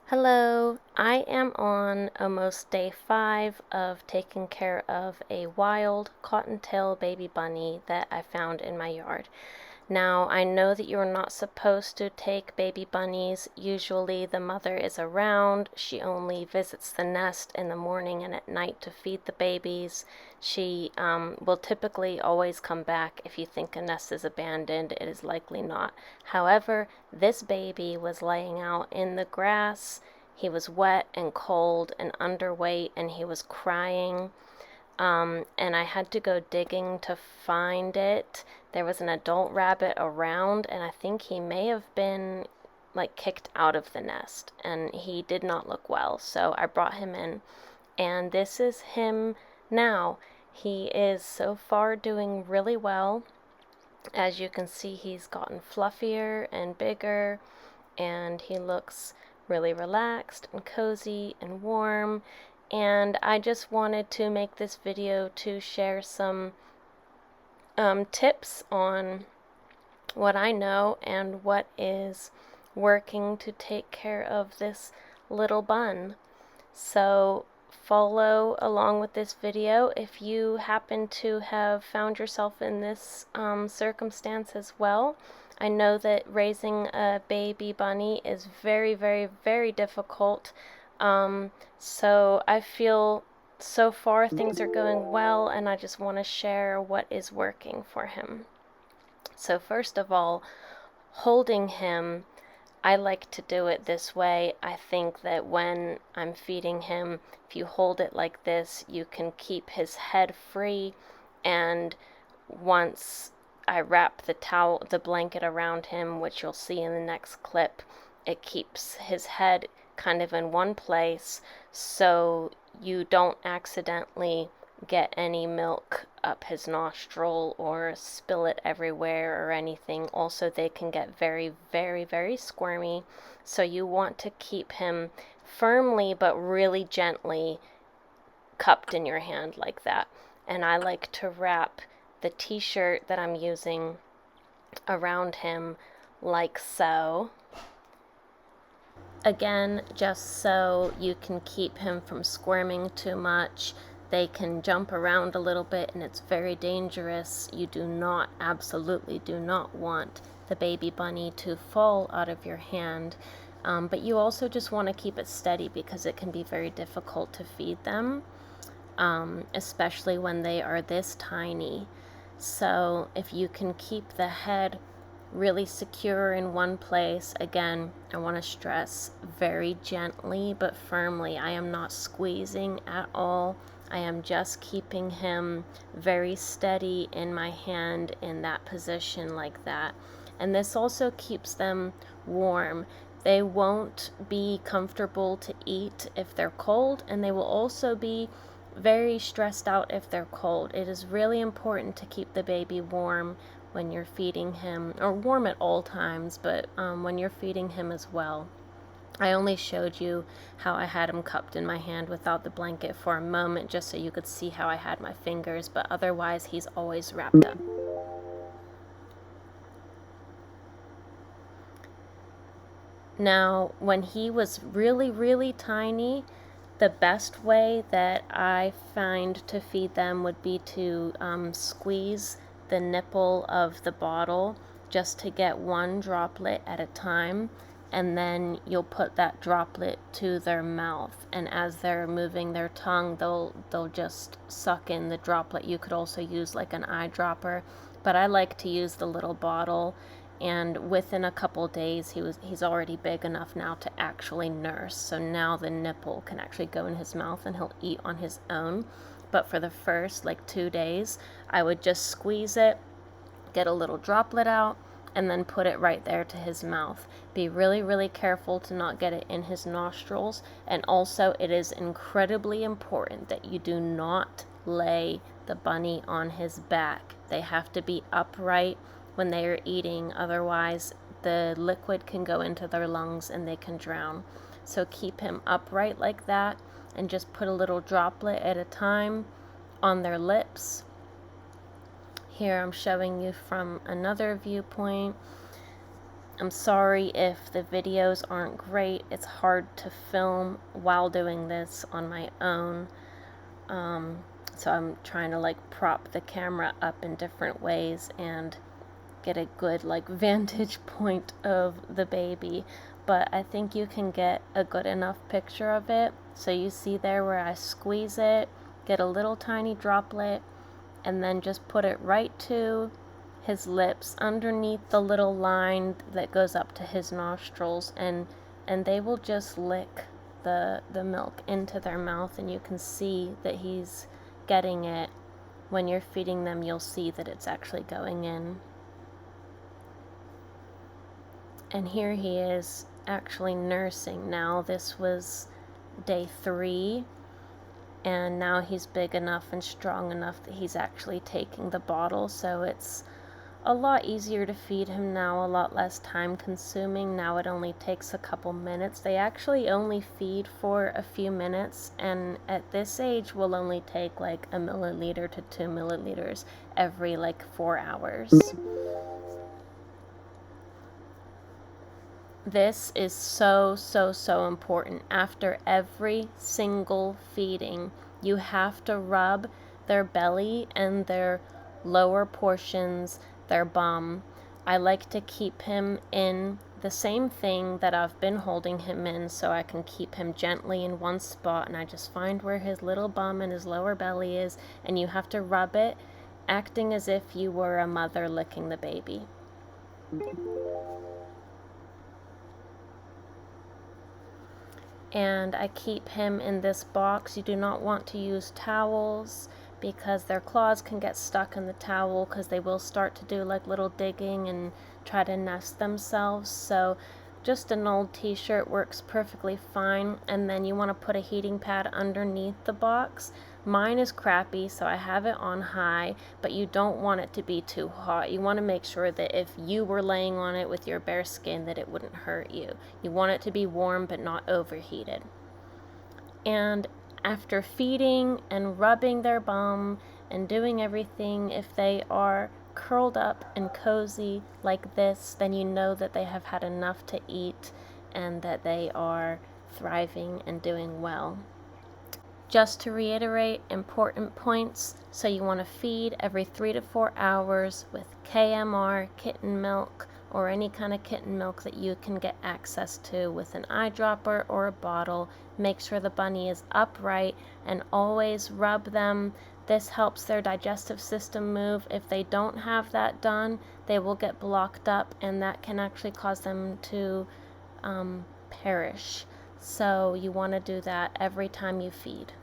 Hello, I am on almost day 5 of taking care of a wild cottontail baby bunny that I found in my yard. Now, I know that you're not supposed to take baby bunnies. Usually the mother is around. She only visits the nest in the morning and at night to feed the babies. She will typically always come back. If you think a nest is abandoned, it is likely not. However, this baby was laying out in the grass. He was wet and cold and underweight, and he was crying. And I had to go digging to find it. There was an adult rabbit around, and I think he may have been like kicked out of the nest, and he did not look well. So I brought him in, and this is him now. He is so far doing really well. As you can see, he's gotten fluffier and bigger, and he looks really relaxed and cozy and warm. And I just wanted to make this video to share some tips on what I know and what is working to take care of this little bun. So follow along with this video if you happen to have found yourself in this circumstance as well. I know that raising a baby bunny is very, very, very difficult. So I feel so far things are going well, and I just want to share what is working for him. So first of all, holding him, I like to do it this way. I think that when I'm feeding him, if you hold it like this, you can keep his head free, and once I wrap the blanket around him, which you'll see in the next clip, it keeps his head kind of in one place so you don't accidentally get any milk up his nostril or spill it everywhere or anything. Also, they can get very, very, very squirmy, so you want to keep him firmly but really gently cupped in your hand like that. And I like to wrap the t-shirt that I'm using around him like so. Again, just so you can keep him from squirming too much. They can jump around a little bit, and it's very dangerous. You do not, absolutely do not want the baby bunny to fall out of your hand. But you also just want to keep it steady because it can be very difficult to feed them, especially when they are this tiny. So if you can keep the head really secure in one place, again, I want to stress very gently but firmly. I am not squeezing at all. I am just keeping him very steady in my hand in that position like that. And this also keeps them warm. They won't be comfortable to eat if they're cold, and they will also be very stressed out if they're cold. It is really important to keep the baby warm when you're feeding him, or warm at all times, but when you're feeding him as well. I only showed you how I had him cupped in my hand without the blanket for a moment, just so you could see how I had my fingers, but otherwise he's always wrapped up. Now, when he was really, really tiny, the best way that I find to feed them would be to squeeze the nipple of the bottle just to get one droplet at a time, and then you'll put that droplet to their mouth, and as they're moving their tongue, they'll just suck in the droplet. You could also use like an eyedropper, but I like to use the little bottle. And within a couple days, he's already big enough now to actually nurse. So now the nipple can actually go in his mouth and he'll eat on his own. But for the first like 2 days, I would just squeeze it, get a little droplet out, and then put it right there to his mouth. Be really, really careful to not get it in his nostrils. And also, it is incredibly important that you do not lay the bunny on his back. They have to be upright when they are eating, otherwise the liquid can go into their lungs and they can drown. So keep him upright like that, and just put a little droplet at a time on their lips. Here I'm showing you from another viewpoint. I'm sorry if the videos aren't great. It's hard to film while doing this on my own. So I'm trying to like prop the camera up in different ways and get a good like vantage point of the baby. But I think you can get a good enough picture of it. So you see there where I squeeze it, get a little tiny droplet, and then just put it right to his lips underneath the little line that goes up to his nostrils, and they will just lick the milk into their mouth, and you can see that he's getting it. When you're feeding them, you'll see that it's actually going in. And here he is actually nursing now. This was day 3, and now he's big enough and strong enough that he's actually taking the bottle, so it's a lot easier to feed him now, a lot less time consuming. Now it only takes a couple minutes. They actually only feed for a few minutes, and at this age will only take like 1 milliliter to 2 milliliters every like 4 hours. This is so important. After every single feeding, you have to rub their belly and their lower portions, their bum. I like to keep him in the same thing that I've been holding him in, so I can keep him gently in one spot, and I just find where his little bum and his lower belly is, and you have to rub it, acting as if you were a mother licking the baby. And I keep him in this box. You do not want to use towels because their claws can get stuck in the towel, because they will start to do like little digging and try to nest themselves. So just an old t-shirt works perfectly fine, and then you want to put a heating pad underneath the box. Mine is crappy, so I have it on high, but you don't want it to be too hot. You want to make sure that if you were laying on it with your bare skin, that it wouldn't hurt you. You want it to be warm but not overheated. And after feeding and rubbing their bum and doing everything, if they are curled up and cozy like this, then you know that they have had enough to eat and that they are thriving and doing well. Just to reiterate important points, so you want to feed every 3 to 4 hours with KMR, kitten milk, or any kind of kitten milk that you can get access to with an eyedropper or a bottle. Make sure the bunny is upright and always rub them. This helps their digestive system move. If they don't have that done, they will get blocked up, and that can actually cause them to perish. So you want to do that every time you feed.